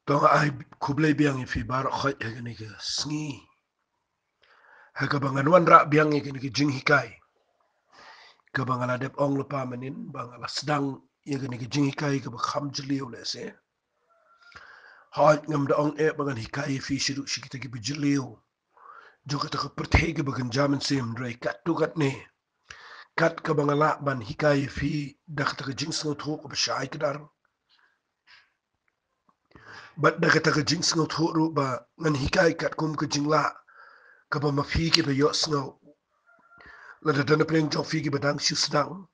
Tonga ai kublai biang I fi bar khoi ni ke sngi. Ha ka bangan wan ra biang ni ke jinghikai. Ka bangala dep ong lepa menin bangala sedang ye ke ni jinghikai ka ba kham jliu le se. Hai ngam da ong e bangan hikai fi shiru shikita ki bijliu. Jo ka ta ka Pyrthei ke bagan jaman sim drai kat tu kat ne. Kat ka bangala ban hikai fi dak ta ka jing sngo thok ba shai kedar. Bat dak ta ka jing sngo thok ru ba ngan hikai kat kum ka jingla. Ka ba ma fi ke ba yo sngo. La da dana pleng jong fi ki badang shu sedang.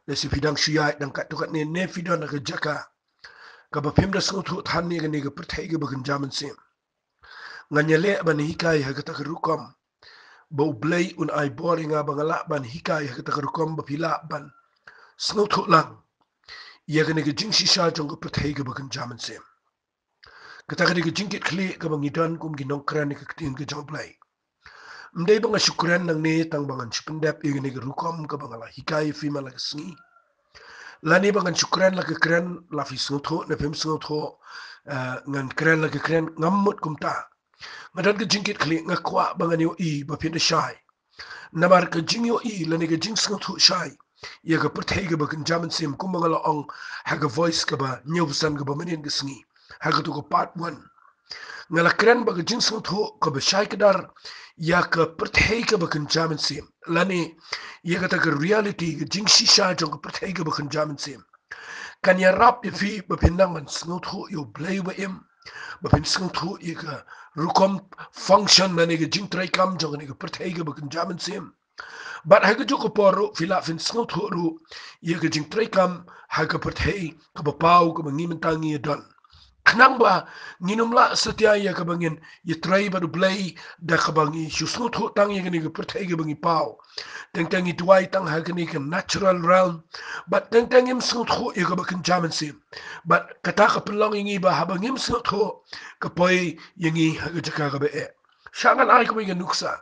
Le si fidang shu yai dang kat tu kat ne fidang na ka jaka. Ka ba pim da sngo thok than ni ka Pyrthei ke bagan jaman sim. Nganya le ban hikai ha ka ta ka rukom. Bau blay un ai boring nga bangala ban hikai ha ka ta ka rukom ba pila ban. Sngo thok lang. Ia ka ni ka Jingshisha jong ka Pyrthei ke bagan jaman sim. Kata ka ni ka jingkit kli ka bangidan kum ginong kran ni ka katin ka jong blay. Mdai banga syukuran nang ni tang bangan syupendap ia ka ni ka rukom ka bangala hikai fi malaga sngi. Lani bangan syukuran la ka kran la fi sngo thok na pim sngo thok ngan kran la ka kran ngamut kum ta. Ngadan ka jingkit kli ngakwa bangan yo I ba pinda syai. Namar ka jing yo I lani ka jing sngo thok syai. Ia ka Pyrthei ka bagan jaman sim kum bangala ong haga voice ka ba nyawsan ka ba manin ka sngi. Haga tu ka part 1. Ngala kran baga jing sngo thok ka ba syai kadar. Ia ka Pyrthei ka bagan jaman sim. Lani ia ka ta ka reality ka Jingshisha jong ka Pyrthei ka bagan jaman sim. Kan ya rap ya fi ba pinang man sngo thok yo blay ba im. Ba pin sngo thok ia ka rukom function na ni ka jing trai kam jong ni ka Pyrthei ka bagan jaman sim. But ha ka joko poro fila fin sngo thok ru ia ka jing trai kam ha ka Pyrthei ka ba pau ka ba ngimentangi don. Kenang ba nginum la setia ia ka bangin ia trai ba du blay da ka bangi sngo thok tang ia ka ni ka Pyrthei ka bangi pau. Teng i tuai tang ha ka ni ka natural realm. But teng im sngo thok ia ka bakan jaman sim. But kata ka pelong ingi ba ha bangim sngo thok ka poi yangi ha ka jaka ka ba e. Syangan ai ka ba nuksa.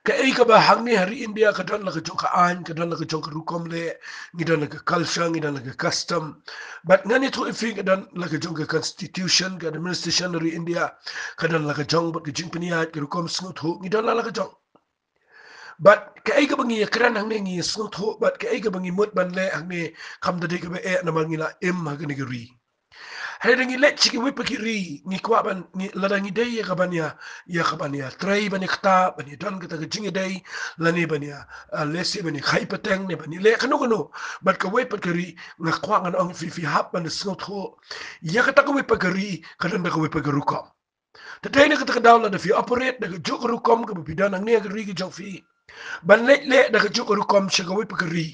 Ka ei ka ba hangni hari India ka dan la ka jong ka an ka dan la ka jong ka rukom le ngi dan la ka culture ngi dan la ka custom but ngani tu ifi ka dan la ka jong ka constitution ka administration hari India ka dan la ka jong ka jing peniat ka rukom sngut hu ngi dan la ka jong but ka ei ka bangi kran hangni ngi sngut hu but ka ei ka bangi mut ban le hangni kam da de ka ba e na mangi la im ha ka ni ka ri. Hai dangi let chiki wipa ki ri ni kwa ban ni ladangi dei ya kabania trai bani kta bani don kata ka jingi dei lani bania lesi bani khai pateng ne bani le kanu bat ka wipa ki ri nga kwa ngan ong fi hap ban snot ho ya kata ka wipa ki ri kadan da ka wipa ki rukom tatay na kata ka dawla da fi operate da ka juk rukom ka bidan ang niya ki ri ki jok fi ban le da ka juk rukom siya ka wipa ki ri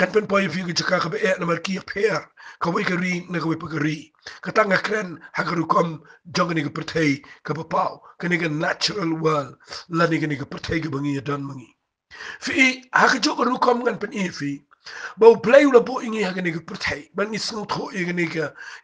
kan pen poi fi ka jaka ka be na mar ki per ka wi ka ri na ka wi pa ka ri ka tanga kren ha ka ru kom jong ni ka Pyrthei ka pa pau ka ni ka natural world la ni ka Pyrthei ka bangi dan mangi fi ha ka jok ru kom ngan pen e fi ba play la bo ingi ha ka ni ka Pyrthei ban ni sno tho e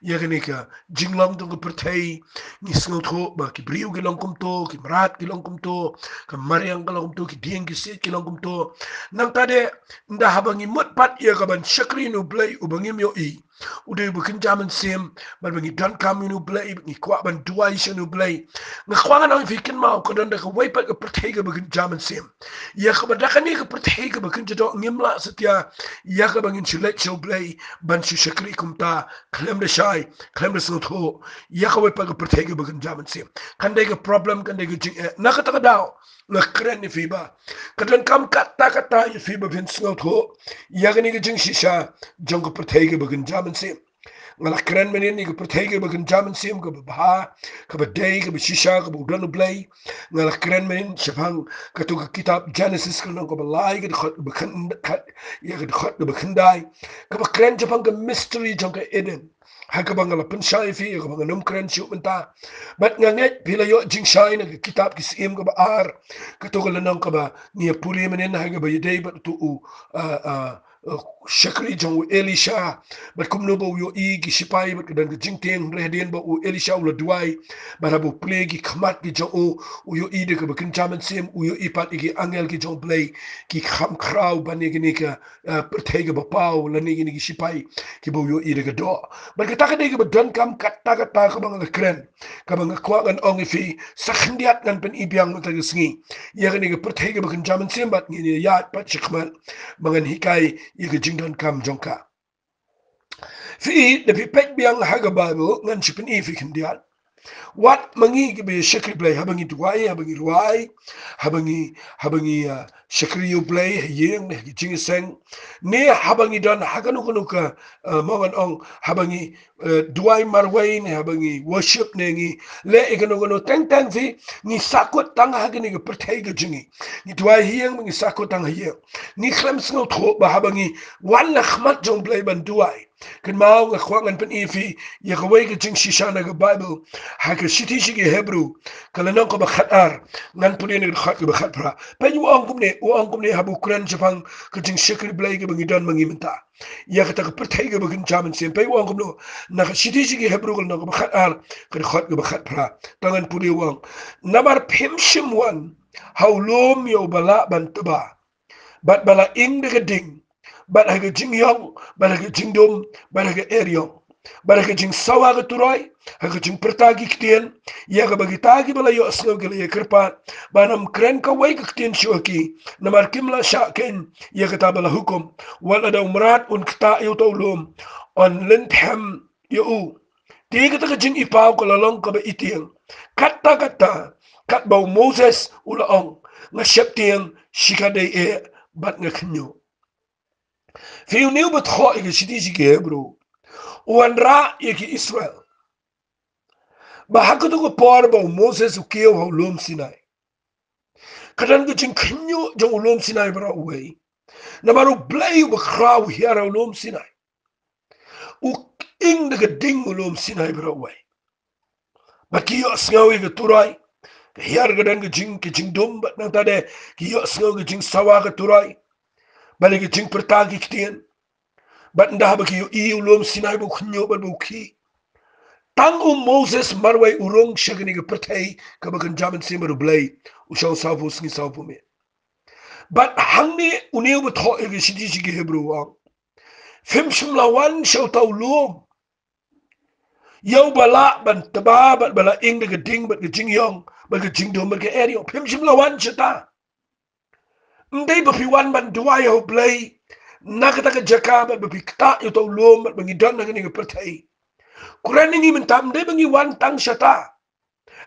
ya ka ni ka jinglong tong ka Pyrthei ni sno tho ba ki briu ki long kum to ki marat ki long kum to ka mariang ka long kum to ki dieng ki sit ki long kum to nang tade nda habangi mut pat ya ka ban shakri no play u bangi myo I ude bu kin jaman sim ban bangi dan kam no play ni kwa ban duai shanu play nga kwa nga fi kin ma ko don da ka wai pat ka Pyrthei ka ban jaman sim ya ka ba da ka ni ka Pyrthei ka ban jado ngimla satya ya ka bangin chulek show play ban shu shakri kumta klem de shai klem de sotho ya ka wai pat ka Pyrthei ka ban jaman sim kan de ka problem kan de ka jing na ka ta ka daw na kren ni fi ba kadan kam kata ya fi ba bin sotho ya ka ni ka Jingshisha jong ka Pyrthei ka ban jaman sim ngala kren menin ni ka Pyrthei ka ban jaman sim ka ba ka ba dei ka ba shisha ka ba dan play ngala kren menin shafang ka tu ka kitab Genesis ka no ka ba lai ka khot ba kan ya ka khot ba khandai ka ba kren shafang ka mystery jong ka Eden ha ka ba ngala pen shai fi ka ba num kren shu menta bat nganget pila yo jing shai na ka kitab ki sim ka ba ar ka tu ka lanang ka ba ni puri menin ha ka ba dei ba tu Shakri jong Elisha but kum no bo yo I gi sipai but dan jingteng reden bo Elisha ula duai but abu play gi khamat gi jong u yo I de ka bakin chaman sem u yo ipat gi angel gi jong play gi kham kraw ban gi ni ka Pyrthei ga pau la ni gi sipai ki bo yo I de ga do but ka ta de ga dan kam kat ta ka bang kren ka bang kwa gan ong fi sakhndiat gan pen ibiang ta gi sngi ya ga ni ga Pyrthei ga bakin chaman sem bat ni ya pat chikman mangan hikai iga jingdon kam jongka fi de pi pek biang haga bible ngan chipin I fi kindial wat mangi gi be shakri play habangi duai habangi ruai habangi shakri you play yeng ne gi jingiseng ne habangi don haganu kunu ka mongan ong habangi duai marwai ne habangi worship ne ngi le iganu teng teng fi ni sakut tang hagani gi Pyrthei gi jingi ni duai yeng ngi sakut tang yeng ni khlem sngo tho ba habangi wan na khmat jong play ban duai kan mau nga khwangan pen ifi ya kawai ga Jingshisha na ga bible ha ka shiti shi ga hebrew kala nan ko ba khatar ngan puli ne khat ga khat pra pa yu ang kum ne habu kuran japang ka Jingshikri blai ga bangi don mangi menta ya ka ta ka Pyrthei ga bagin chaman sem pa yu ang kum no na ka shiti shi ga hebrew ga na ga khatar ka khat ga khat pra tangan puli wang namar phim shim wan haulom yo bala ban taba bat bala ing de ga ding bat haga jing yong bat haga jing dom bat haga er yong bat haga jing sawa ga turai haga jing pertagi ktien ya ga bagi tagi bala yo asngo gele ya kerpa banam kren ka wai ka ktien shoki namar kimla sha ken ya ga tabala hukum wala da umrat un kta yo tawlum on lenthem yo tiga ta jing ipaw ko lalong ka ba itieng katta kat ba Moses ula ong nga sheptieng shikade e bat nga khnyo fi uniu bet kho ige shiti shige hebrew wan ra yeki Israel ba hakutu ko por ba Moses u keo ha ulom Sinai kadan ge jing khnyo jong ulom Sinai bra uwei na maru blay ba kraw hiara ulom Sinai u ing de ding ulom Sinai bra uwei ba kiyo sngawi ge turai hiar ge dan ge jing dum ba nang tade kiyo sngaw ge jing sawa ge turai ba le ge jing pertagi ktien bat nda ba kiyo I ulom Sinai bu khnyo ba bu ki tang Moses marwai urong shagani ge Pyrthei ka bakan jaman simaru blay ushaw safu sngi safu me but hangni uniu bu tho ge shidi ge hebrew wang fim shimlawan shaw tawlum yow bala ban taba bat bala ing de ding bat ge jing yong bat ge jing dom bat ge er yong fim shimlawan chata ndai ba fi wan ban duai ho blay nakata ka jakaba ba fi kta yo tawlum bat bangi don ngani ge Pyrthei Kuran ni mentam de bangi wan tang shata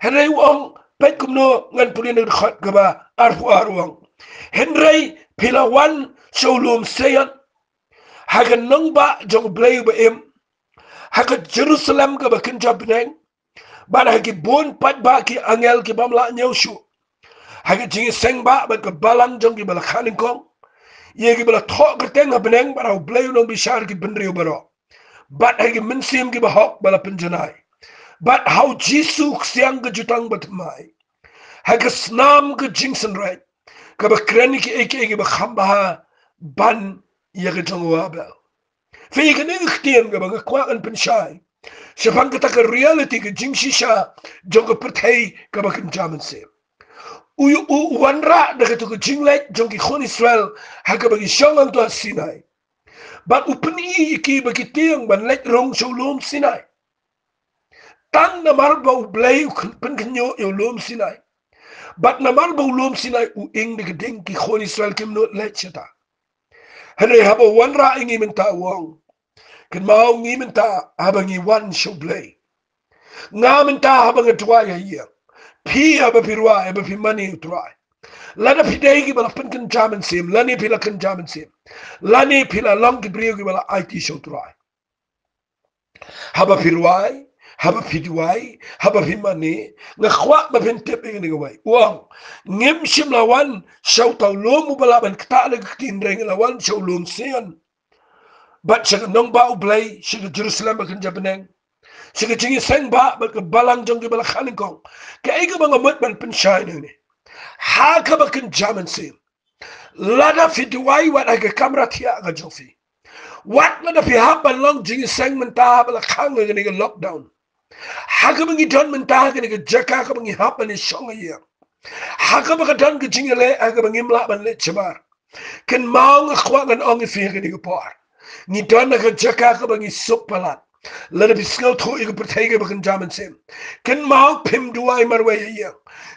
henry wong pet kumno ngan pulin ng khat gaba arfu arwang henry pilawan showlum sayan hagan nang ba jong blay ba em haga Jerusalem gaba Kynja bineng ba hagi bon pat ba ki angel ki bamla nyoshu haga jingi seng ba ka balang jong ki bala khanin kong ye ki bala tho ka teng bineng ba blay no bishar ki binriyo baro but hagi Mynsiem ki bahok bala penjanai but how jisu siang ke jutang bat mai hagi snam ke jingsen right ka ba kreni ki eke ba khamba ban ye ke jongwa bel fi ke ne ktiem ga ba kwa an penshai sepang ka ta reality ke Jingshisha jong ke Pyrthei ka ba kin jaman se u wanra de ke jinglek jong ki khon Israel hagi ba ki shongang to Sinai but upni ki ba ki tiang ban lek rong sholom Sinai tang na marbo blay pen knyo yo lom Sinai but na marbo lom Sinai u ing de ding ki khon Israel kim no let chata hane habo wan ra ingi menta wong ken mau ngi menta abangi wan show blay nga menta habanga twa ya ye pi aba pirwa aba pi mani try lana pi degi bala pen kan jaman sim lani pi la kan jaman sim lani pi la long ki brio ki bala IT show try haba pirwai haba pidwai haba pimani nga khwa ba pen tep ngi wai wang ngem shim lawan shaw taw lom bala ban kta le tin reng lawan shaw lom sen but shag nong ba blay shag Jerusalem ba kan jabaneng shag jingi seng ba ka balang jong bala khaling kong ka ega ba ngamot ban pen shine ne ha ka ba kan jaman sim lada fi duai wat aga kamera tia aga jofi wat lada fi haban long jing seng menta bala khang ga ni lockdown haga bangi don menta ga ni jaka ka bangi haban ni shonga ya haga ba don ga jing le aga bangi mla ban le chabar ken maung khwa ngan ong fi ga ni por ni don ga jaka ka bangi supalat lada fi skill tho iga Pyrthei ga ban jaman sem ken maung pim duai marwe ya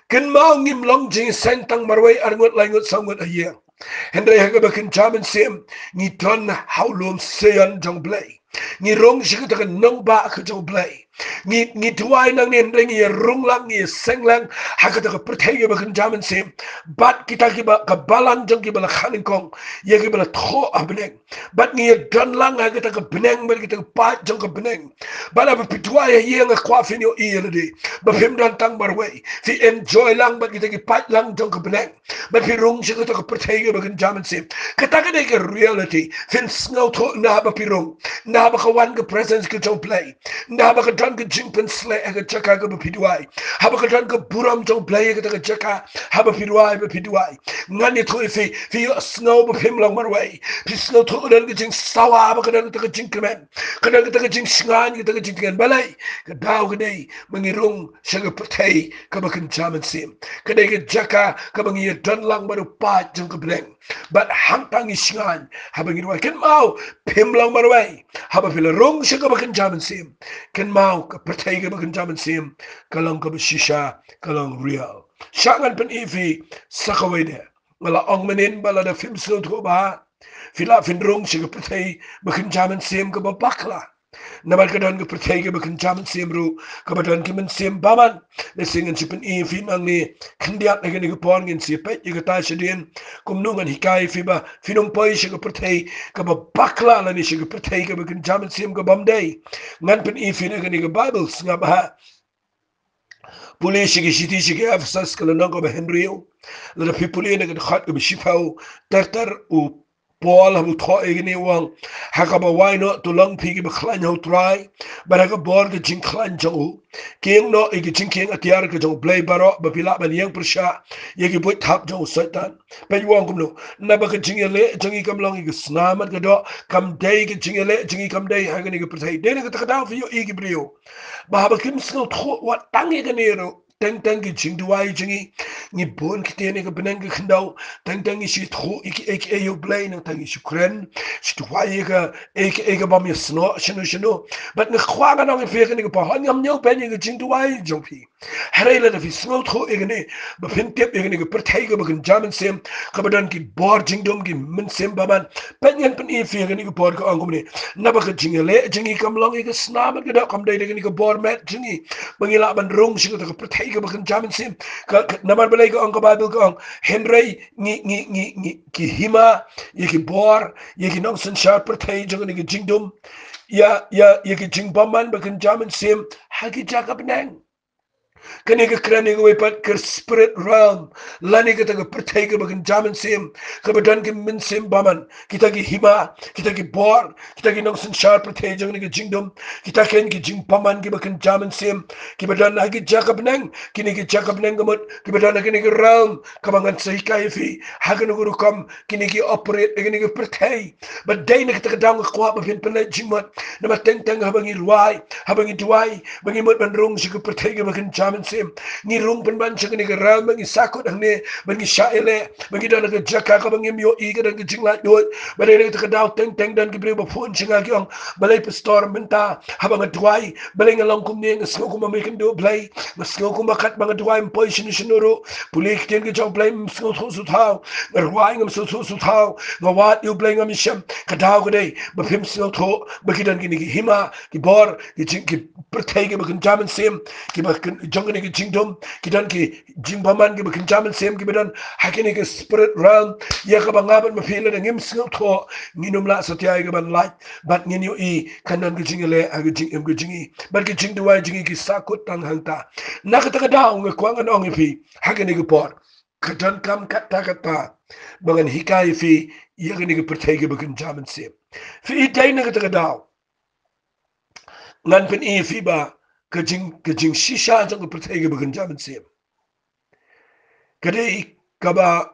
ken maung ngim long jing seng tang marwe arngot langot sangot ya Hendrai haga bakin jaman sem ni ton haulum sean jong play ni rong shi ka nong ba ka jong play ni tuai nang ni hendrai ni rong lang ni seng lang haga ta Pyrthei ga bakin jaman sem bat kita ki ba ka balang jong ki bala khanin kong ye ki bala tho abneng bat ni don lang haga ta beneng ber kita pa jong ka beneng bala ba pitwai ye nga kwa fin yo i de ba pim dan tang barway fi enjoy lang bat kita ki pa lang jong ka beneng bat fi rong shi ka Pyrthei bagan jaman sim kataga de ke reality fin snow to na ba pirong na ba kawan ke presence ke jong play na ba ka dan ke jingpen sle ke chaka ke ba pidwai ha ba ka dan ke buram jong play ke ta chaka ha ba pidwai ngani to fi snow ba pim long marway fi snow to dan ke jing sawa ba ka dan ta ke jing kemen ka dan ta ke jing sngan ke ta ke jing kemen balai ke daw ke dei mangirong shaga Pyrthei ka ba kan jaman sim ke dei ke jaka ka bangi dan lang baru pa jong ke but hangtang isngan habang irway ken mau pimlang marway haba pila rong siya ka bakan jaman sim ken mau ka Pyrthei ka bakan jaman sim kalang ka Jingshisha kalang real syangan pen ifi sakaway de wala ong menin bala da film snow to ba fila fin rong siya ka Pyrthei bakan jaman sim ka babakla naman ka doon ka Pyrthei ka bakan jaman sim ru ka ba doon ka Mynsiem baman lesingan si pen ifi nang ni kandiat na gani ka pon ngin si pet yung ka siya din kumnungan hikay fi ba finumpay siya ka Pyrthei ka ba bakla la ni siya ka Pyrthei ka bakan jaman sim ka bamday ngan pen ifi na gani ka Bibles nga ba puli siya ka siti siya ka Ephesus ka lanang ka ba Henryo lada pi puli na ka khat ka ba Shipaw terter u Paul hamu tho egini wang hakaba why not to long pigi ba khlan ho try but haka bor ke jing khlan jo king no igi jing king atiar ke jo play baro ba pila ban yang persha yegi but thap jo satan ba yuang kum no na ba ke jing le jing kam long igi snamat ke do kam dei ke jing le jing kam dei ha ke Pyrthei de ke ta fi yo igi brio ba ba kim sno tho wat tang ke ne ro teng teng ki jing duai jingi ni bon ki tene ka beneng ka khandau teng teng si tho ik e yo blay nang teng si kren si duai ka ek bam ye sno shino but ni khwa ga nang fe ka ni pa han yam nyau ben ni jing duai jong pi harela da fi sno tho ek ne ba fin tep ek ni ka Pyrthei ka bakan jaman sem ka badan ki bor jing dom ki Mynsiem baban pen yan pen e fe ka ni ka bor ka angum ni na ba ka jingele jingi kam long ek snam ka da kam dai ni ka bor met jingi bangila ban rong si ka Pyrthei ka bakan jaman sim naman balay ko ang Bible ko ang Henry ni ki hima ye ki bor ye ki nong san sharp Pyrthei jong ni ki jingdom ya ye ki jingbaman bakan jaman sim hagi jakap nang kani ka krani ka wepat ka spirit realm lani ka taga Pyrthei ka bakan jaman sim ka badan ka Mynsiem baman kita ki hima kita ki bor kita ki nong san sharp Pyrthei jong ni ka jingdom kita ken ki jingpaman ki bakan jaman sim ki badan hagi jakap nang kini ki jakap nang gamot ki badan kini ki realm kamangan sa hikay fi hagan guru kam kini ki operate kini ki Pyrthei but day na kita kadang kwa ba pin panay jingmat na mateng teng habang irwai habang iduai bangi mot ban rong si ka Pyrthei ka bakan jaman sim ni rung penban siya ni ka realm bangi sakot ang ni bangi syaile bangi dan ka jaka ka bangi myo i ka dan ka jinglat doon balay na kita kadaw teng teng dan ki brio ba phone siya nga kyong balay pastor menta habang aduai balay nga lang kum ni nga singo kumamikin do play mas singo kumakat mga duai mpoy sinuro pulik din ka jong play singo susutaw nga ruay nga susutaw nga wat yu play nga misyam kadaw ka day bapim singo to bakidan ki hima ki bor ki Pyrthei ka bakan jaman sim ki bakan jong ni ki jingdom ki dan ki jingpaman ki bakan jaman sim ki badan hakini ki spirit realm ya ka bangaban mapila na ngim singo to nginum la satya ka ban light bat ngin yu i kanan ki jingile ag jingim ki jingi bat ki jingduai jingi ki sakot tang hangta nakatagadaw nga kwang anong ipi hakini ki por kadan kam kata bangan hikay fi yakini ki Pyrthei ka bakan jaman sim fi itay nakatagadaw ngan pen ifi ba ka Jingshisha jong ka Pyrthei ka bakan jaman sim kadai Kaba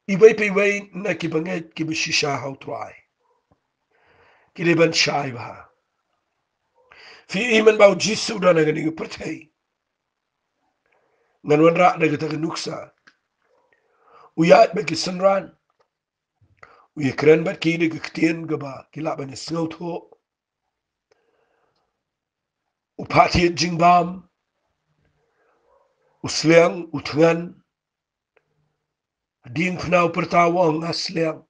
Iway pe way na kibanget kibishisha how try. Kiriban shy ba. Fi iman bau jisu dan nagani Pyrthei. Ngan wanra nagata nuksa. Uyat bagi sanran. Uye keren bat kini kektien gaba kilaban isngaut ho. Upati jingbam. Usliang utangan. Ding pnau pertawa ang asliang.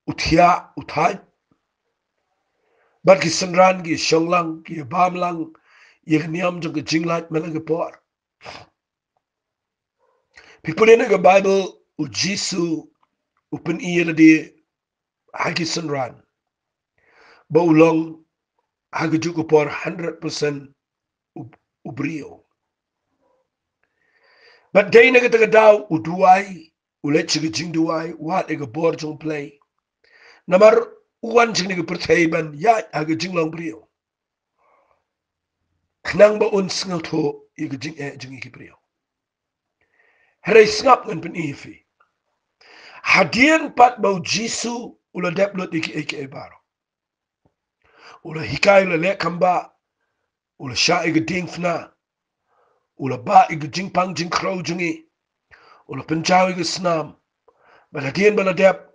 Utia utai. Bat ki sanran ki shonglang ki bamlang. Ye niam jong ke jinglat malagapor. People in the Bible u Jisu upen iya di hagi sanran. Ba ulong hagi juko por 100% ubrio. But day naga taga daw uduay ulet chigi jing duay wat ega bor jong play. Namar uwan jing naga Pyrthei ban ya hagi jing long brio. Knang ba un sngaw to ega jing jing iki brio. Heray snap ngan pen ifi. Hadian pat bau Jisu ula deplot iki eke baro. Ula hikai ula lek kamba. Ula sya ega ding fna. Ula ba ega jing pang jing krow jungi. Ula penjaw ega snam. But hadian bala dep.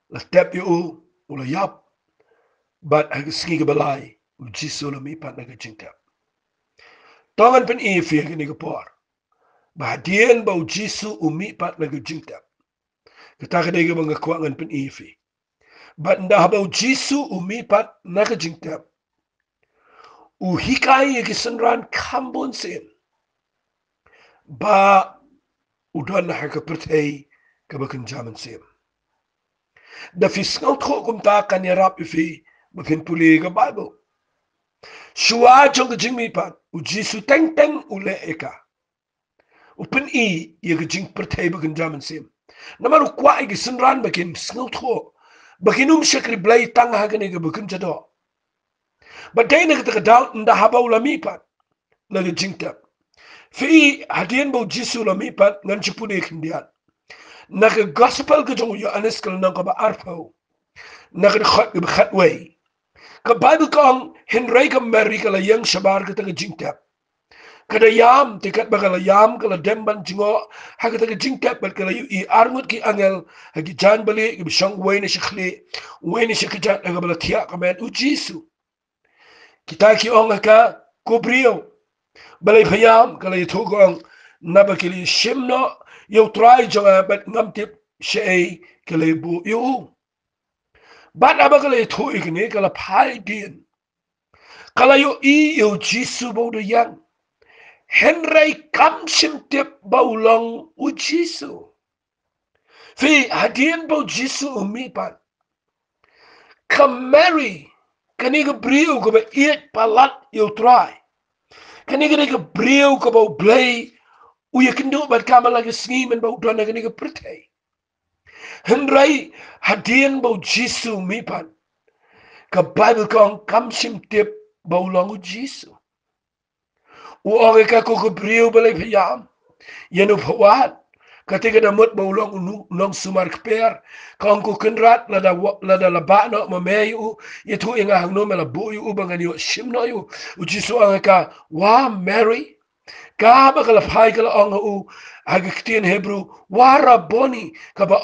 La dep yu ula yap. But ega singi balai. U Jisu ula mi pat naga jing dep. Tongan pen ifi ega niga por. Ba hadian bau Jisu umi pat naga jing dep. Kataka dega mga kuangan pen ifi. But nda bau Jisu umi pat naga jing dep. Uhikai ega sanran kambon sin. Ba udan na haka Pyrthei kabakan jaman sim. Da fisngaw tko kumta kanyarap ifi bakin puli ga Bible. Shua jong jing mi pat u Jisu teng teng ule eka. Upen i yaga jing Pyrthei bakan jaman sim. Namaru kwa igi sanran bakin sngaw tko bakin shakri blay tang hagan ega bakan jado. But day naga taga daw nda habaw la mi pat naga jing tap. Fi hadian bau Jisu la mi pat ngan chipune kindian. Naka gospel ka jong yu aniskal nang ka ba arpaw. Naka khot ka khatway. Ka Bible kong henry ka meri ka la yang shabar ka taga jingtap. Kada yam tikat ba ka la yam ka la demban jingo ha ka taga jingtap bat ka la yu I arngot ki angel ha ki jan bali ki bishang way na shikli way na shikijat na ka bala tiyak ka men u Jisu. Kita ki ong ka kubriyo. Balay payam ka la yu tugong nabakili shimno yo try jonga bat ngamtip siya kala bu yo. Bat aba kala ito ikini kala pai din. Kala yo yo Jisu bo de yang. Henry kam simtip baulong u Jisu. Fi hadian bo Jisu umipan. Kam Mary kaniga brio ko ba iet palat yo try. Kaniga brio ko ba blay uya kendo bat kama lagi sngimen bau dona kaniga Pyrthei. Henry hadian bau Jisu mipan. Ka Bible kong kam simtip bau longu Jisu. Uore ka ko brio balay payam. Yanu pawat. Ketika damut bau long sumar keper. Kong ko kenrat lada laba no mameyu. Yetu inga hangno melabu yu ubangan yu shimno yu. Jisu angka wa Mary. Kaba kala pai kala ong u agaktian Hebrew wara boni kaba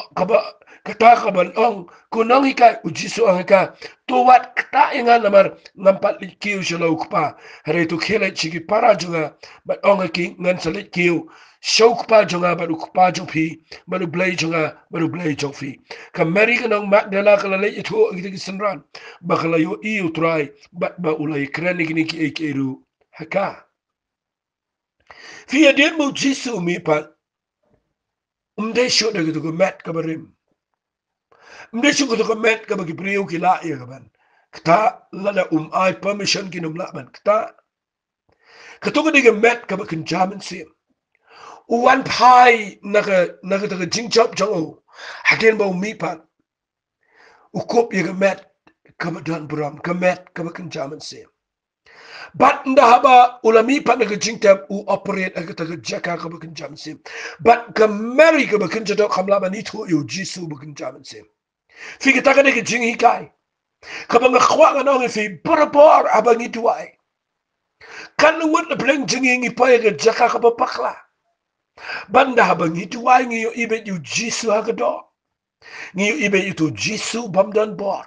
kata kaban ong kunong ikai u Jisu angka tuwat kata inga namar ngampat likiu shala ukpa hare tu khele chigi para junga bat ong ki ngan salit kiu shokpa junga bat ukpa jongpi baru blay junga baru blay jongfi ka Mary kanong Magdala kala le itu agiti sanran bakala yo iu try bat ba ulai kren igini ki ekeru haka. Fi adien mo Jisu mi pat. Umdesyo na gito met kabarim. Umdesyo gito met kabagi priyo kila iya kaban. Kata lada ay permission kinumlaban. Kata katunga diga met kabagin jaman sim. Uwan pai naga taga jingchop jango. Hadien mo mi pat. Ukup iya met kabadan buram. Kamet kabagin jaman sim. But ndahaba ulami pa nagajingtab u operate agataga jaka ka bakin jamansim. But kamari ka bakin jadok kamlaba nito yu jisu bakin jamansim. Fika taka nagajing hikai. Kabang akwa nga nong ifi barabor abang ituay. Kanungot na pleng jinging ipay ka jaka ka papakla. Banda habang ituay ngayon ibet yu jisu hagado. Ngayon ibet ito jisu bamdan bor.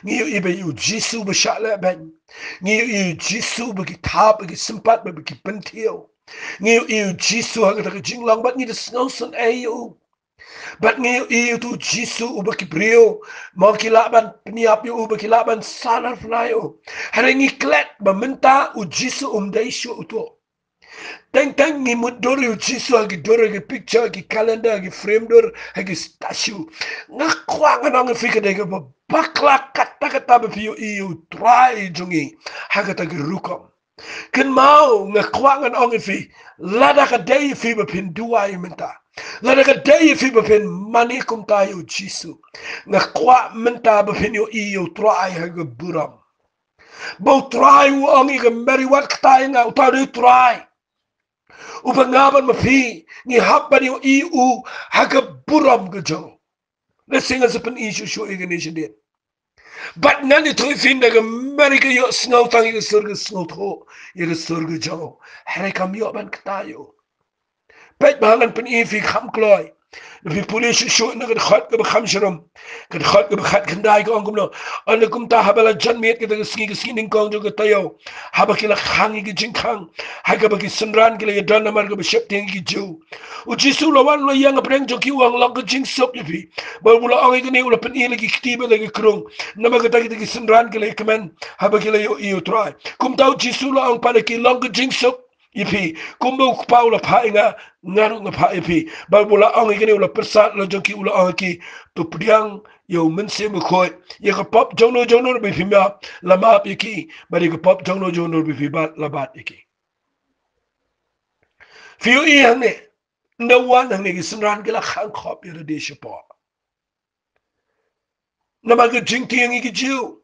Ngayon iba yu Jisu besyaklah ben. Ngayon yu Jisu bagi tab bagi sempat bagi pentil. Ngayon yu Jisu hagad hagad jinglang bat ngida snowson ayo. Bat ngayon yu tu Jisu bagi brio. Mau kilaban peniap yu bagi kilaban salar flayo. Hari ngiklet meminta u Jisu daisyo uto. Teng ngi mudur yu Jisu hagi dor hagi picture hagi kalender hagi frame dor hagi statue. Ngakwa nganong fika dega bakla kata-kata bepiu iu try jongi hagata gerukom. Ken mau ngakwa nganong ifi lada ka day fi bepin dua minta. Lada ka day fi bepin manikum tayo Jisu. Ngakwa minta bepin iu try haga buram. Bau try uang iga meriwat kata nga utaw try. Upangaban mapi ni hapan yung iu haga buram gajaw. Nasinga sa pan-issue show iganisyon din. But nang ito ifin naga Amerika yung snow tang yung surga snow to yung surga jaw. Hari kami yung ban katayo. Pet bahalan pan-ifig hamkloy. Nabi pulis show na kadakhat ka bakham shiram. Kadakhat ka bakhat kanday ko ang kumno. Ano kumta habala jan miet kita kasing ning kong jo katayo. Haba kila khangi ki jingkhang. Haga bagi sunran kila ya dan namar ka bishap ting ki jo. U Jisu lawan lo yang apreng jo ki wang lang ka jing sop yapi. Bal mula ang ikani ula pan lagi kitiba lagi krong. Nama kita kita ki sunran kila kaman. Haba kila yo iyo try. Kumta Jisu lo ang pada ki lang ka jing sop. Ipi kumbu paula painga ngaru nga pa ipi ba mula ang ikani ula persat lo jongki ula ang ki tu priang yo Mynsiem khoi ye ka pop jongno bi phimya lama iki ba di ka pop jongno bi phibat labat iki fiu i hang ne no one hang ne ki sunran kila khang khop ye de shapo nama ka jingti ang iki jiu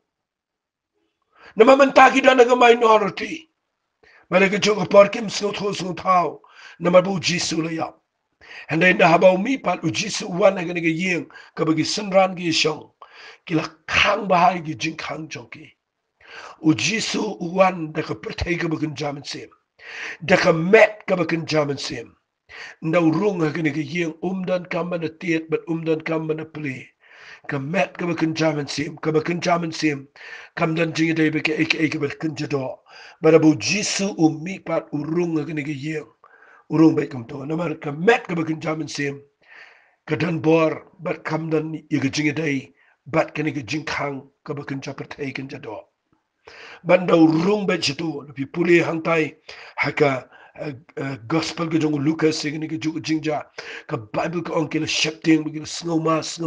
nama mentaki dan ga minority Mereka juga parkim snow tau nama bu Jisu layap. Hendak dah habau mi pat u Jisu wan agan ke yeng ke bagi senran ke shong. Kila kang bahai ke jing kang jongki. U Jisu wan dah ke Pyrthei ke bagi Mynsiem. Dah ke met ke bagi Mynsiem. Ndau rung agan ke yeng dan kamban tiet bat dan kamban peli. Kemet ke bagi Mynsiem. Kamdan jingi day bagi ke bagi Kynja do. Bara bu Jisu umi pat urung agani ke yeng. Urung baik kam to. Namar kemet ke bagi Mynsiem. Kedan bor bat kamdan iga jingi day bat kani ke jingkang ke bagi Pyrthei Kynja do. Banda urung baik situ lebih pulih hangtai haka gospel ke jong Lucas segini ke juk jingja ke Bible ke ong kila shepting begini snow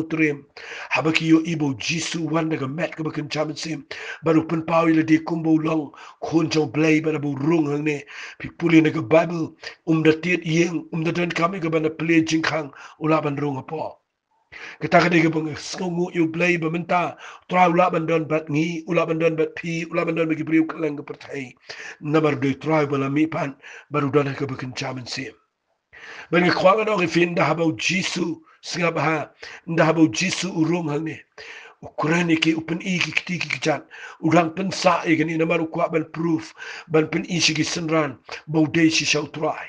trim habaki yo ibo Jisu wanda ke met ke bakin Mynsiem baru pen pau ila di kumbo long kon jong blay bara bu rung hang ne pi puli ne ke Bible da tiet yeng da dan kami ke bana play jingkang ulaban rung apa kita kena ke bang snow yo blay bamenta tra ulaban don bat ngi ulaban don bat pi ulaban don bagi beriu kelang ke Pyrthei number 2 try bala mi pan baru dan ke bakin Mynsiem bagi kwangan ong ifin dah habau Jisu singa baha dah habau Jisu urung hang ne Ukraine ki upen iki kitiki kicat urang pensa igani namar ukwa ban proof ban pen isi ki senran bau dei si shau try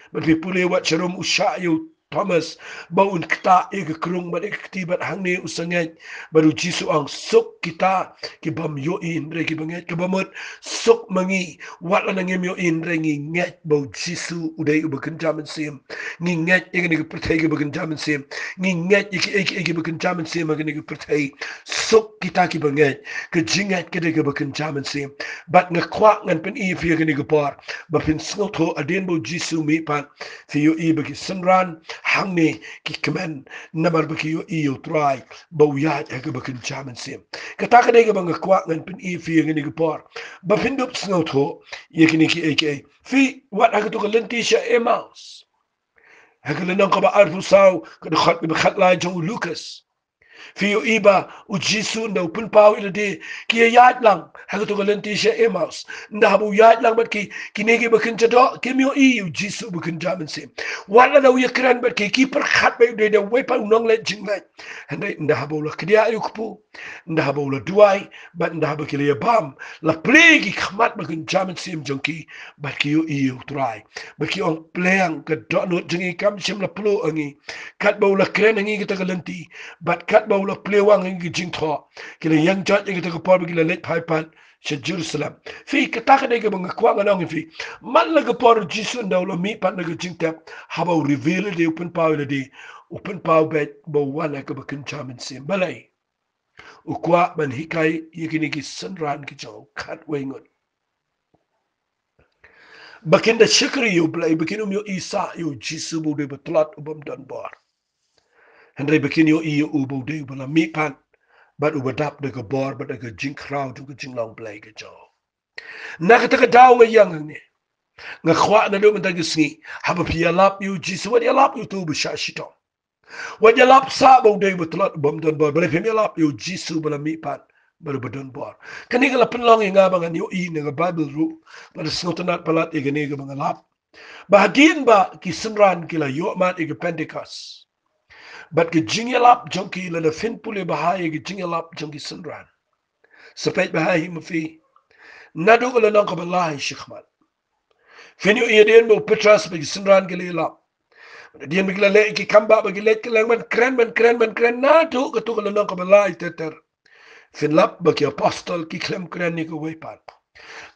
ban pi pule wat charum usha yo Thomas bau kita ega kerung ban ektibat hang ne usangai baru Jisu ang sok kita ki bam yo in re ki banget ke bamot sok mangi wat la ngem yo in re ngi nget bau Jisu udai ubakan Mynsiem ngi nget ega ni Pyrthei ke bakan Mynsiem ngi nget iki bakan Mynsiem ega ni Pyrthei sok kita ki banget ke jingat ke de ke bakan Mynsiem bat ngakwa ngan pen i fi ega ni par ba pin snotho aden bau Jisu mi pan fi yo i bagi senran hang ne ki kemen namar baki yo iyo try bau yat ke bakan Mynsiem kata ka de ke bang kwa ngan pen i fi ega ni par ba pin dup snotho ye kini ki aka fi wat aga to Jingshisha emaus Hakalan ang kaba arpusaw kada khat lai jong Lucas Fiyo iba u Jisu nda upun pau ila de ki yat lang hagato galenti she emaus nda habu yat lang bat ki kinegi bakin jado ki miyo i u Jisu bakin jamin sim wala da uya kran bat ki per khat ba de wepa unong le jingai nda habu la kdia yu kupu nda habu la duai bat nda habu ki le bam la plegi khmat bakin jamin sim jonki bat ki yu i u try bat ki on pleang ka do no jingi kam sim la plo angi kat ba la kran angi kita galenti bat kat ba la plewang ngi jing tho kila yang jat ngi ta por kila let pai pan she Jerusalem fi kata ka de ga bang kwa ngi fi man la ga por Jisu ndaw la mi pan ga jing tap haba reveal de open power de open power bet bo wala ka ba kin chamin sim balai u kwa ban hikai yikini ki sanran ki jaw kat wengon bakin da shikri yu blai bakin yo isa yu Jisu bu de batlat ubam dan bar Henry bakin yo i ubu de bala mi pan but ubadap de gabor but de jing crowd de jing long play ge jo nakata ka daw nga yang ni nga khwa na do mata gisni haba pi alap yu Jisu wa alap yu tu bu shashito wa alap sa bo de butlat bom don bor bale pi alap yu Jisu bala mi pan baru badon bor kani ga lapan long nga bang yo i nga bible ru bala snotanat palat e gani ga bang alap bahagin ba ki sunran kila yo mat e Pentecost but ke jingalap jonki la fin pule bahaya ke jingalap jonki sunran sepet bahaya mafi nadu la nang ka balai shikhmat finu yeden mo petras be sunran ke lap dien be le ki kamba be le ke lang man kren nadu ka tu la nang ka balai teter fin lap be ki apostle ki klem kren ni ko wepan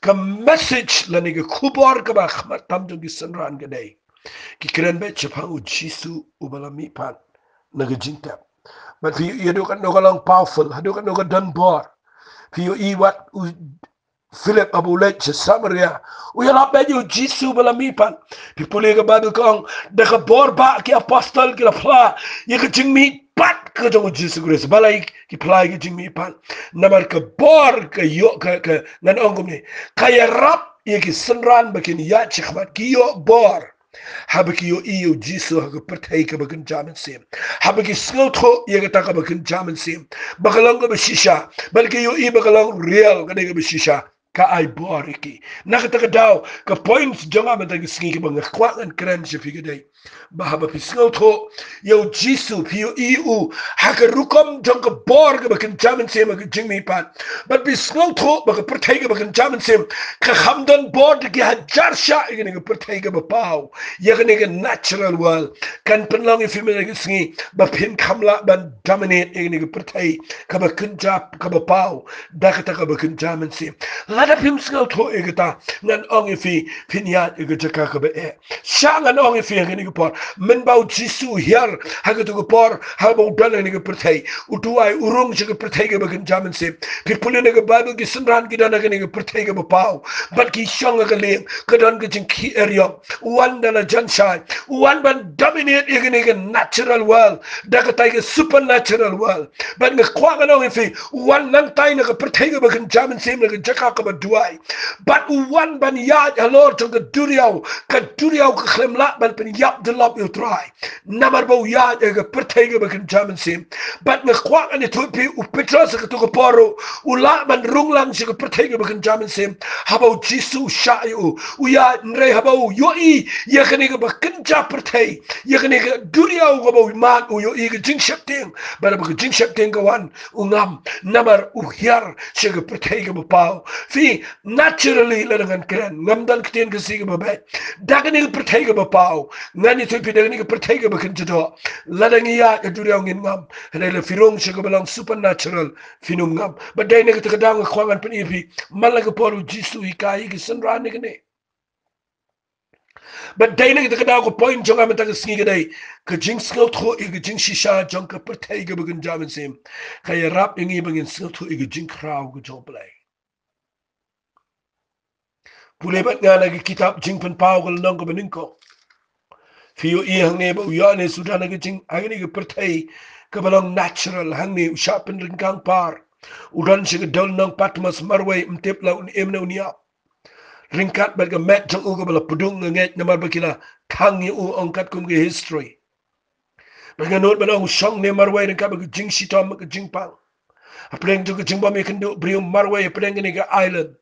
ka message la ni ke kubor ka ba khmat tam jonki sunran ke dai ki kren be chapa u Jisu ubalami pan nagajintap but fi you kan no lang powerful hadu kan no dan bor fi you I wat Philip abulech Samaria u yala be you Jisu balami pan people ga bible kong de ka bor ba ki apostle ki la pla ye ka jingmi pat ka jong Jisu Christ balai ki pla ki jingmi pan namar ka bor ka yo ka nan ongum ni ka ya rap ye ki sunran bakin ya chikhmat ki yo bor habaki yo iyo Jisu ha Pyrthei ka bakin jamin sim habaki snotho ye ka ka bakin jamin sim bakalang ka shisha balki yo I bakalang real ka de ka shisha ka ai boriki nakata ka daw ka points jonga mata ka singi ka bang kwang kren shi fi dai bahaba fi snotho yo Jisu fi yo iu haka rukom jong ka bor ka bakin jamin sim ka jingmi pan but fi snotho baka Pyrthei ka bakin jamin sim ka khamdan bor ki hajar sha igni ka Pyrthei ka bapau yakni ka natural world kan penlang if me ka singi ba pin kamla ban dominate igni ka Pyrthei ka bakin jap ka bapau dakata ka bakin jamin sim lada pim snotho igata nan ong ifi pinya igata ka ba e sha nan ong ifi igni ka por men bau Jisu hier hagatu ka por ha bau dan igni ka Pyrthei utuai urung shi ka Pyrthei ka bakin jamin sim pipulin ka bible ki sunran ki dan igni ka Pyrthei ka bapau but ki shong ka le ka dan ka jing ki area one dala janshai one ban dominate igni ka natural world dakata ka supernatural world but nga kwa ka no ifi one nang tai na ka Pyrthei ka bakin jamin sim na ka jaka ka duai but one ban ya halor to ka duriaw ka khlemla ban pen yap de lap you try namar bo ya ka Pyrthei ka bakin jamin sim but nga kwa ani to pi u petros ka to ka poro u la ban rung lang si ka Pyrthei ka bakin jamin sim habau Jisu sha u ya nre habau yo I ya kani ka bakin ja Pyrthei ya kani ka duriaw ka bo man u yo I ka jingshap ting ba ka jingshap ting ka wan u ngam namar u hiar si ka Pyrthei ka bapau fi naturally la dengan keren ngam dan keten ka si ka babai dagani ka Pyrthei ka bapau ngani to pi dagani ka Pyrthei ka bakin jado la dangi ya ka duriaw ngin ngam hana la firong si ka balang supernatural finum ngam ba dai ne ka dang khwangan pen ipi malaga poru Jisu ikai ki sunran ne kene but dai ne ka daw ko point jonga mata ka singi dai ka jing skot tho I ka Jingshisha jong ka Pyrthei ka bakin jamin sim ka ya rap ingi bangin skot tho I ka jing kraw ka jong play pulebat nga nagi kitab jing pen pau ka nang ka beningko fiyo I hang ne ba uya ne sudan nagi jing agni ka Pyrthei ka balang natural hang ne usha pen ringkang par udan shi ka dol nang Patmos marway mtep la un emna unia ringkat ba ka met jong u ka bala pudung nget namar ba kila kang u ongkat kum ke history Banganot banang song ne marway ng kaba jing sitom ka jing pang. Apreng tu ka jing ba mi kendo brio marway apreng ni ka island.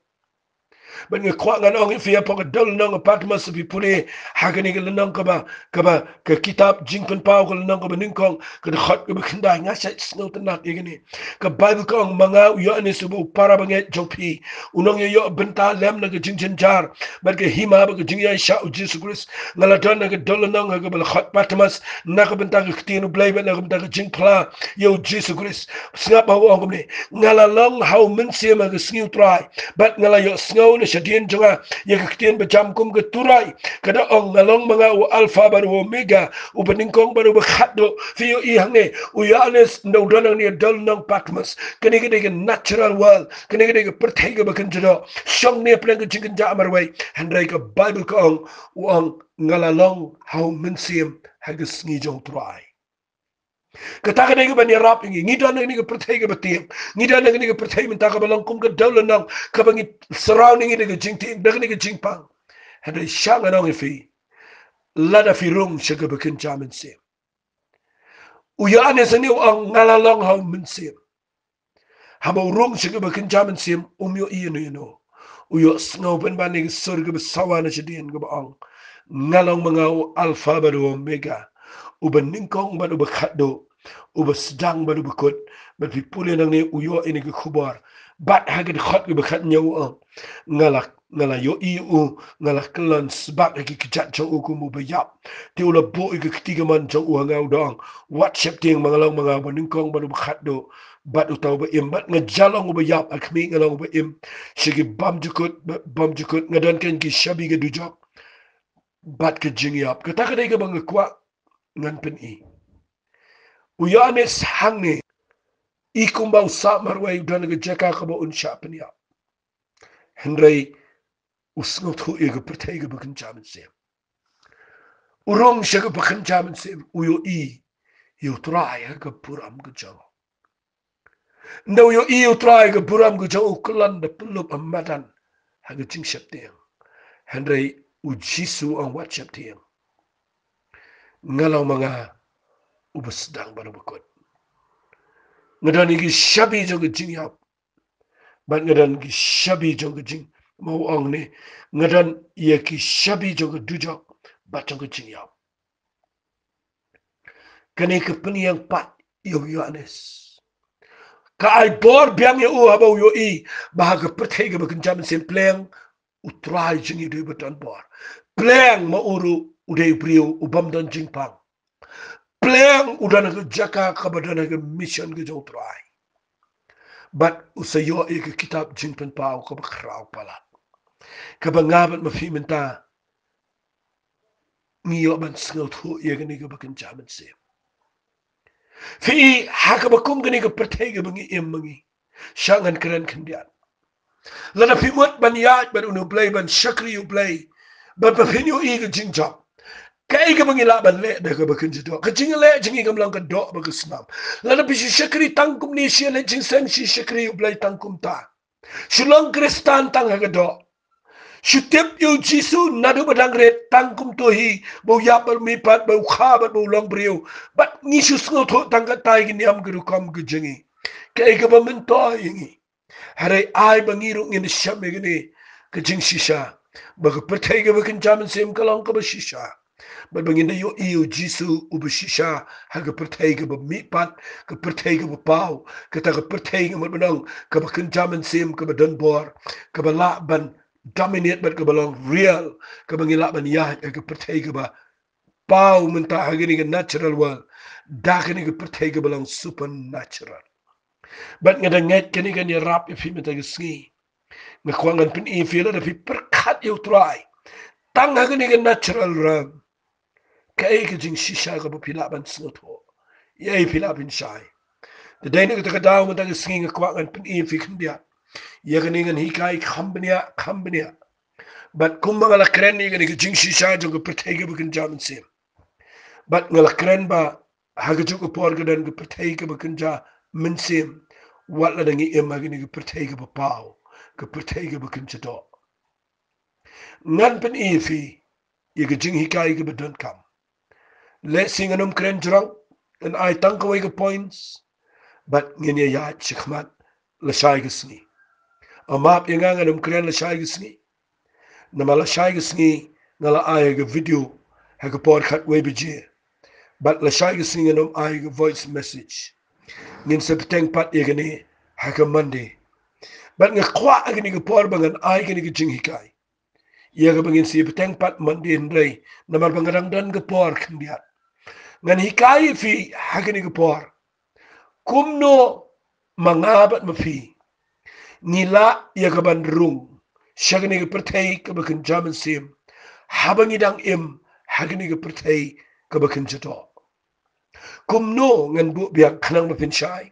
Ban nga kwa nga nong ifia pa ka dol nong patma sa pipune hagani ka lanang ka kitab jingpan pao ka lanang ka ningkong ka khot ka bakanda nga sa snow tanak igani ka bible ka ang mga uyo ani subu para banget jopi unong yo benta lem na ka jingchen jar ban ka hima ba ka jingya sha u Jesus Christ ngala don na ka dol nong ka bal khot patmas na ka benta ka ktinu blay ba na ka benta ka jingpla yo Jesus Christ snap ba ko ni ngala long how Mynsiem ka sniu try but ngala yo snow na Shadien jonga yakaktin bajam kum ke turai kada ong ngalong mga u alpha baru omega u beningkong baru bakhatdo fiyo ihangne u yanes no donang ni dal nang patmas kene kene natural world kene kene Pyrthei ke bakan jado shong ne pleng ke jingin ja amarway handrai ke bible ko ong u ong ngalalong how Mynsiem hagas ngi jong turai kata ka nega bani rap ingi ngida nega Pyrthei ke batim ngida nega Pyrthei minta ka balang kum ke dawlan nang ka bangi surrounding nega jingti nega jingpang hada shang anong ifi lada fi rung shaga bakin jamin sim uya ane sani ang ngalalong how Mynsiem haba rung shaga bakin jamin sim umyo ino uyo snow ben ba nega surga basawa na shadien ka baang ngalong mga alpha baru omega uban ningkong baru bakhatdo uba sedang baru bekut bat pipuli nang ni uyo ini ke khubar bat hagad khot ke bakhat nyaw ngala yo iu ngala klan sebab lagi kejat jauh ku mu bayap ti ula bo ke ketiga man jauh ngau dong whatsapp ting mangalong mga ningkong baru bakhat do bat utau ba im bat ngajalong bayap akmi ngalong ba im sigi bam jukut ngadan kan ki shabi ke dujok bat ke jingyap kata kadai ke bang kwa ngan pen i uyanes hangne ikumbau sa marway udan ga jaka ka ba unsha penya henry usngot hu e ga Pyrthei ga bakan jamin sem urong sha ga bakan jamin sem uyo i yo try ga puram ga jaw no yo i yo try ga puram ga jaw klan da pulup amadan ha ga jing shap te henry u jisu ang whatsapp te ngalaw mga ubasdang baru bakot ngadan igi shabi jong jing yap ban ngadan gi shabi jong jing mau ong ne ngadan ye ki shabi jong dujok bat jong jing yap kane ke peniang pat yo Yohanes ka ai bor biang ye u haba yo i bah ga Pyrthei ga bakan jam sem pleng utrai jing i de batan bor pleng ma uru udai brio ubam dan jing pang pleng udana ga jaka ka badana ga mission ga jong trai but usayo e ke kitab jingpan pau ka bakrau pala ka bangabat mafi minta ngiyo ban sngot hu ye gani ka bakan jaman se fi haka bakum gani ka Pyrthei ka bangi im mangi shangan kran kandian lana fi mot ban yaat ban unu play ban shakri u play ban papinyo i ka jingjap kai ka bangi laban le da ka bakan jito ka jingle jingi kam lang ka do ba ka snam lana bi shakri tangkum ni shi le jingsem shi shakri u play tangkum ta shulong kristan tang ha ka do shutip yu jisu nadu badang ret tangkum to hi bo yap bar mi pat bo kha bo long brio but ni shu sngo tho tang ka tai gi niam gru kam gu jingi kai ka ba min to yingi hare ai bangiru ngin sham me gni ka Jingshisha ba ka Pyrthei ga bakin jamin sem kalang ka ba shisha ba bangin yo iyo jisu u ba shisha ha ka Pyrthei ga ba mi pat ka Pyrthei ga ba pau ka ta ka Pyrthei ga banang ka bakin jamin sem ka ba dan bor ka ba la ban dominate bat ka balong real ka bangila ban ya ka Pyrthei ka ba pau menta hagini ka natural world da ka ni ka Pyrthei ka balong supernatural bat nga danget kani kan ya rap ifi menta ka sngi nga kwangan pin i feel da fi perkat yu try tang hagini ka natural ram ka e ka Jingshisha ka ba pila ban sngot ho ye pila bin shai the day nga ka daw menta ka sngi nga kwangan pin i fi kandia ya kani ngan hikai khambnia but kumbang ala kren ni gani Jingshisha jong Pyrthei ga bakan jamin sem but ngala kren ba haga jong por ga dan ga Pyrthei ga bakan ja Mynsiem wala dangi emma gani ga Pyrthei ga pau ga Pyrthei ga bakan jado ngan pen ifi ye ga jing hikai ga badan kam le singanum kren jrang and I tang away the points, but ngin ya chikmat la shai gisni. A map yang angan kren la shai gisni. Na mala shai gisni ngala ay ga video ha ga podcast way bije. But la shai gisni ngam ay ga voice message. Ngin sa peteng pat yagani ha ga Monday. But nga kwa agani ga por bangan ay gani ga jinghikai. Ia ga bangin si peteng pat Monday ndai na mal bangarang dan ga por kandiat. Ngan hikai fi ha gani ga por. Kumno mangabat mafi. Nila ia ka bandrung shagani ka Pyrthei ka bakan Mynsiem habangi dang im hagani ka Pyrthei ka bakan jato kumno ngan bu biak kanang mapinsyai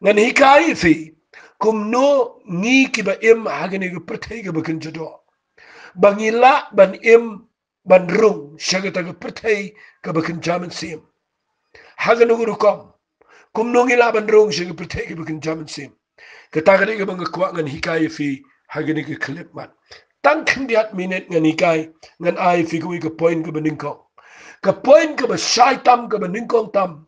ngan hikai fi kumno ngi ki ba im hagani ka Pyrthei ka bakan jato bangila ban im bandrung shagata ka Pyrthei ka bakan Mynsiem hagani gurukom kumno ngila bandrung shagata Pyrthei ka bakan Mynsiem Katagari ka mga kwa ngan hikai fi hagani ka clip man. Tang kandiat minute ngan hikai ngan ay fi kuwi ka point ka baningkong. Ka point ka ba syai tam ka baningkong tam.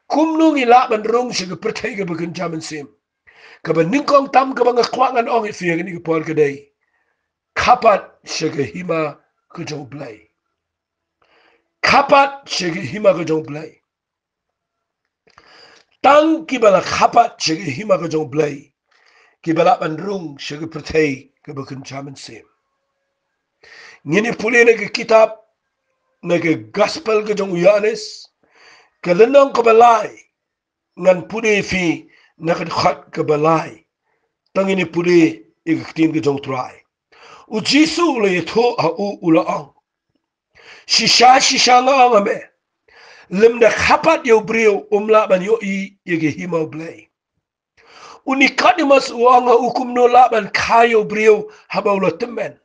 Kumnung ila bandrong siya ka Pyrthei ka bagan Mynsiem. Ka baningkong tam ka mga kwa ngan ong fi hagani ka por ka day. Kapat siya ka hima ka jong blay. Kapat siya ka hima ka jong blay. Tang kibala kapat siya ka hima ka jong blay. Kibala bandrung siya ka Pyrthei ka bakan Mynsiem. Ngini puli na ka kitab na ka gospel ka jong Yohanes kalanong kabalay ngan puli fi nakadkhat kabalay tangini puli ikaktin ka jong try. U Jisu la yato ha u ulaang. Shisha nga ang ame. Lim na kapat yaw briyo umla ban yo i himaw blay. Unikadimas uanga ukum no laban kayo brio habaw lo temen.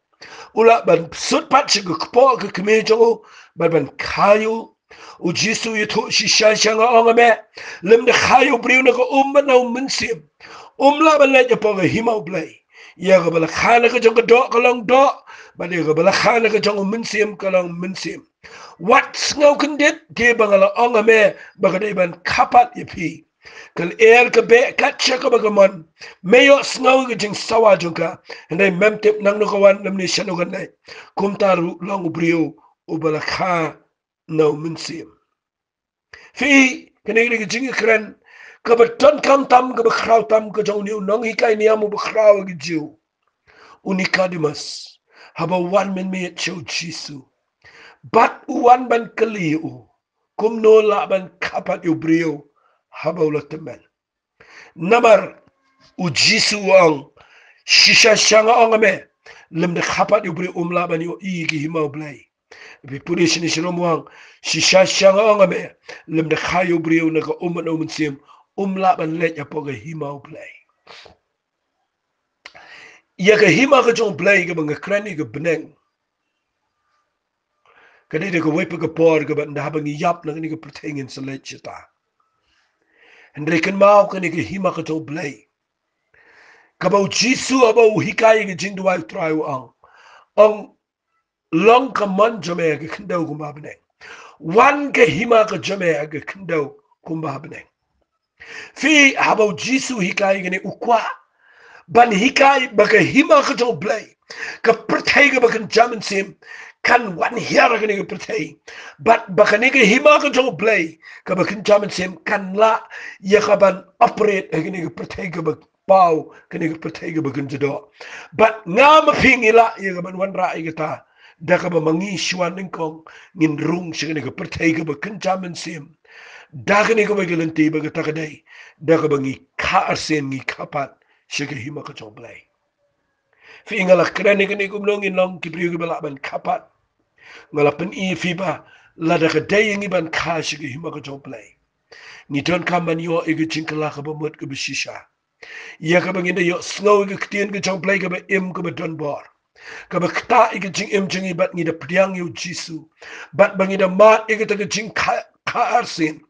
Ula ban sutpat siya kpo ka kemejo ban kayo u Jisu yuto shisha nga anga me lim na kayo brio na ka na Mynsiem. Laban let ya po ka himaw blay. Ya ka bala khana ka jong ka do ka lang do. Bali ka bala khana ka jong Mynsiem ka lang Mynsiem. What's ngaw kandit? Ke bangala anga me bagaday ban kapat yapi. Kal ka be katcha ka bagamon mayo sngaw ka jing sawa jungka henday memtip nang nukawan namni shanugan nay kumtaru long brio ubalakha no Mynsiem fi kanigri ka jing kren ka baton kam tam ka bakraw tam ka jong niu nong hikay niyamu bakraw ka jiu unikadimas haba wan men me chow Jisu bat uwan ban kaliu kumno laban kapat yu brio habaw la temen. Namar u Jisu ang shisha nga ang ame lim na kapat yu brio umlaban yu igi himaw blay. Pipuri sinisiromuang shisha nga ang ame lim na kayo brio na ka na Mynsiem umlaban let ya po ka himaw blay. Ya ka hima ka jong blay ka mga krani ka beneng. Kadida ka wipa ka por ka ba nahabang iyap na ka pertengin sa let sita. En reken mau kan ik hima ka jong blay. Kabaw Jisu abaw hikay ka jing duwag trayo ang long ka man jame ka kandaw kumbabaneng. Wan ka hima ka jame ka kandaw kumbabaneng. Fi habaw Jisu hikay ka ni ukwa. Ban hikay baka hima ka jong blay. Ka Pyrthei ka bakan Mynsiem kan wan hiara ka ni ka Pyrthei. But baka ni ka hima ka jong blay. Ka bakan Mynsiem kan la ya ka ban operate ka ni ka Pyrthei ka bak pau ka ni ka Pyrthei ka bakan jado. But nga mapingila ya ka ban wan raay ka ta. Da ka ba mangiswan ng kong nginrung siya ka ni ka Pyrthei ka bakan Mynsiem. Da ka ni ka magalanti baga takaday. Da ka ba ngi kaarsen ngi kapat siya ka hima ka jong blay. Fi ngala krani kani kumnong inong kibriyo gibalaban kapat. Ngala pen I fiba lada ka dayang iban ka siya hima ka jong blay. Niton ka man yo iga jingkala ka ba mut ka ba shisha. Iya ka bang ina yo snow iga ktiyan ka jong blay ka ba im ka ba donbor. Ka ba kta iga jing im jing ibat ngida priang yo Jisu. Bat bang ina mat iga taga jing Karsin,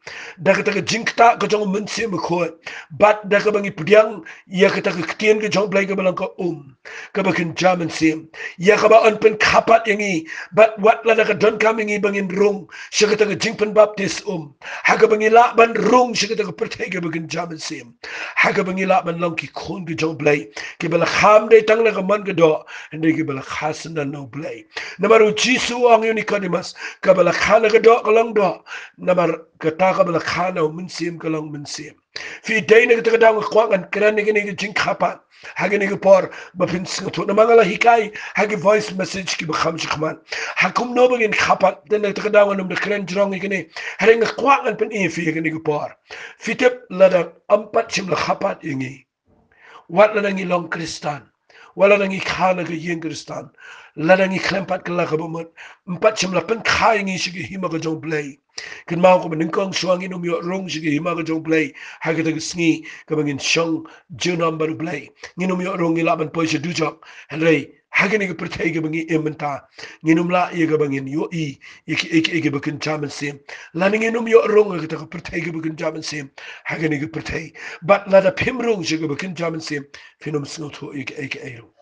daga taga jingta ka jong Mynsiem ko, but daga bangi pudyang ya ka taga ktien ka jong blay ka balang ka ka bakin Mynsiem, ya ka ba pen kapat yangi, but what la daga don kaming bangin rung, siya ka taga jingpen baptist haga bangi laban rung siya ka taga Pyrthei ka bakin Mynsiem, haga bangi laban lang ki kon ka jong blay, ki bala kham day tang la ka man ka do, hindi ki bala khasan na no blay, namaru Jisu ang yun ikadimas, ka bala khana ka do ka lang do, namar kataka bala khana Mynsiem kalang Mynsiem fi dayna ka daw kwang kan ni ni jing khapa hagi ni por ba pin to na mangala hikai hagi voice message ki ba kham shikman hakum no bagin khapa den ta daw num de kren jrong ni haring kwang an pen e fi ni por fitep lada ampat chim la khapa ingi wat la ngi long kristan wala ngi khana ga yin kristan la ngi klempat kala ka bumot empat chim la pen khai ngi shigi hima ga jong play kan mau ko ben kong suang inum yo rong shigi hima ga jong play ha ga sngi ka bangin shong junam baru play nginum yo rong ila ban poise du jok henrei ha ga ni ga Pyrthei ga bangi ementa nginum la ye ga bangin yo i ik bakin Mynsiem la nginum yo rong ga ta Pyrthei ga bakin Mynsiem ha ga ni ga Pyrthei but la da pim rong shigi bakin Mynsiem finum sngo to ik ero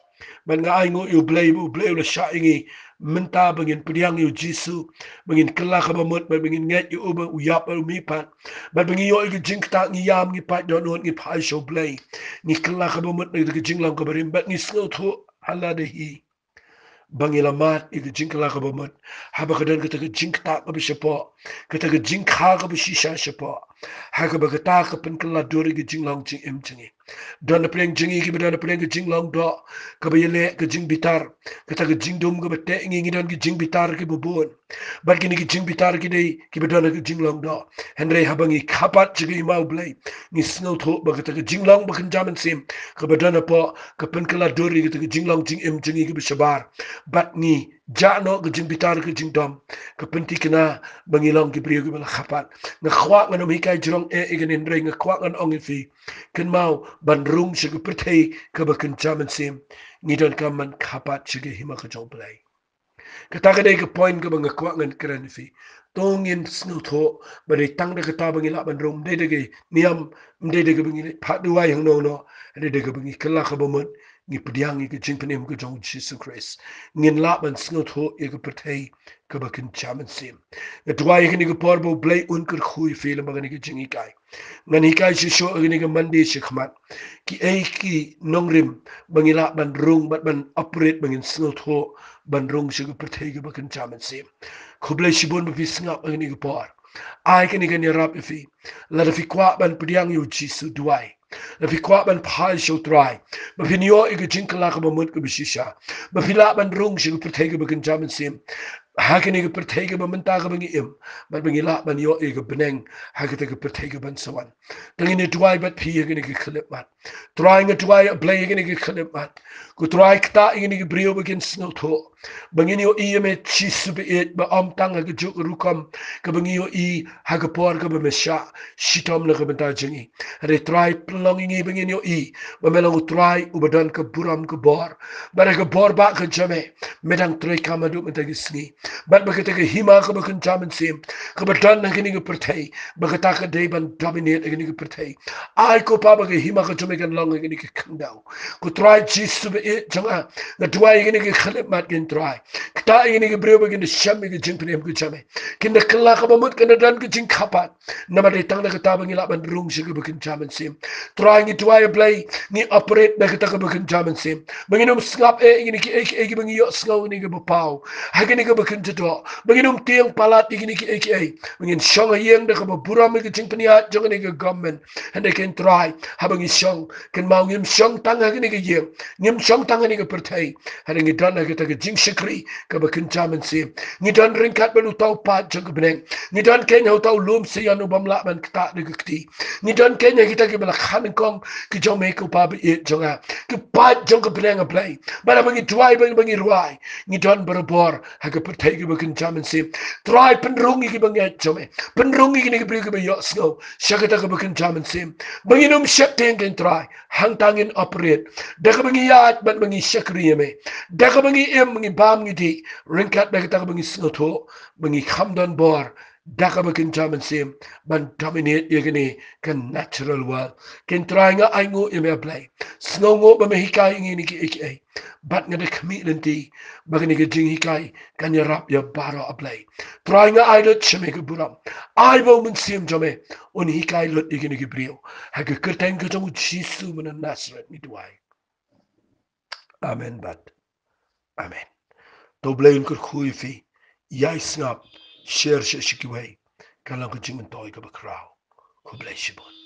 man nga ay ngo yu blay la sha ingi menta bangin pediang yu Jisu bangin kala ka bamot bangin nget yu uba uyap mi pat but bangin yo ig jingta ngi yam ngi pat don ngi pai show blay ngi kala ka bamot ngi jinglang ka barim but ngi sno to ala de hi bangilamat ig jingla ka bamot haba ka dan ka jingta ka bishapo ka jingkha ka bishisha shapo ha ka ba ka pen kala dori gi jinglang jing em chingi don preng jingi ki don preng jing long do ka ba yele ka jing bitar ka ta jing dum ka bate ngi don ki jing bitar ki bubun bar ki ni ki jing bitar ki dei ki ba don ka jing long do henrei habangi khapat jigi mau blai ni snow tho ba ka ta jing long ba kan Mynsiem ka ba don po ka pen kala dori ki ta jing long jing em jingi ki ba shabar bat ni jano ka jing bitar ka jing dom ka penti kana bangilong ki priyo ki ba khapat nga khwa nga no hikai jrong igen henrei nga khwa nga ong fi kan mau ban rung shige Pyrthei ka bakin Mynsiem ni don ka man khapat shige hima ka jong play kata dei ka point ka bang kwa ngan kran fi tongin snu tho ba dei tang de ka bang ila ban rung dei de niam dei de bang phat duai hang no no dei de bang kala ka bomot ni pdiang ni ka jing penem ka jong Jesus Christ ngin la ban snu tho e ka Pyrthei ka bakin Mynsiem ka duai ni ka por bo blai un kar khui fe la bang ni ka jingi kai ngani kai shi sho ni ka mandi shikmat ki ei ki nongrim bangila ban rung ban operate bangin snu tho ban rung shi ka Pyrthei ka bakin Mynsiem khublai shibon ba fi snga ni ka por ai ka ni ka ni rap fi la da fi kwa ban pdiang yu Jisu duai la fi kwa ban phai sho trai ba fi nyo i ka jinkala ka ba mut ka bishisha ba fi la ban rung shi ka Pyrthei ka bakin Mynsiem hakini ka Pyrthei ka bamenta ka bangi im bat bangi la ban yo e ka beneng hakita ka Pyrthei ka ban sawan tangi ni tuai bat pi hakini ka khlip mat try nga tuai blay hakini ka khlip mat ku try kta hakini ka brio bakin snow tho bangi ni yo i me Jisu be et ba am tang ka juk rukam ka bangi yo i ha ka por ka ba mesha shitom la ka benta jingi re try plongi bangi ni yo i ba melang try ubadan ka buram ka bor ba ka bor ba ka jame medang try kamadu meta gisni bat bakita ka hima ka bakin Mynsiem ka batan na kini ka Pyrthei bakita ka day ban dominate kini ka Pyrthei ay ko pa baka hima ka tumikan long kini ka kandaw ko try Jisu be it janga na tuwai kini ka khalip mat kin try kita kini ka brio bakin sham ka jing penem ka jame kinda kala ka bamut kinda dan ka jing kapat na matay tang na kata bang ilaban rung siya ka bakin Mynsiem try ngi tuwai play ni operate na kita ka bakin Mynsiem banginom skap kini ki bangi yo skaw kini ka bapaw hakini ka bakin to banginum tiang palat igini ki aka bangin shong yeng da ka buram ki jing pniat jong ni ka government and they can try habang shong kan mau ngim shong tang hakini ka yeng ngim shong tang ni ka Pyrthei hadang ni dan ka ta jing shikri ka bakin Mynsiem ni dan ringkat balu tau pat jong ka beneng ni dan kenya tau lum si anu bamla ban kta ni ka kti ni dan kenya kita ki bala khan kong ki jong me ko pa be jonga ki pat jong ka beneng play bala bangi tuai bangi ruai ni dan berabor haka Pyrthei ka bakin Mynsiem try penrungi ki bangi jome penrungi ki ni bri ka yo snow shakata ka bakin Mynsiem banginum shak ten kan try hang tangin operate da ka bangi yat bat bangi shakri me da ka bangi em bangi bam ngi di ringkat da ka bangi snow tho bangi khamdan bor Daka ba kin chaman sim ban dominate yagani kan natural world. Kin try nga ay ngo yame apply. Snow ngo ba mahikay ngini ki iki. Bat nga de commitment bagani ka jing hikay kanya rap ya baro apply. Try nga ay lot siya may kaburam. Ay ba Mynsiem jame on hikay lot yagani ki brio. Haga kerteng ka jong Jisu mana Nazareth ni duay. Amen bat. Amen. To blayin kur khui fi. Yai snap. Share shikiway. Kalang ko jing toy ka ba kraw. God bless you.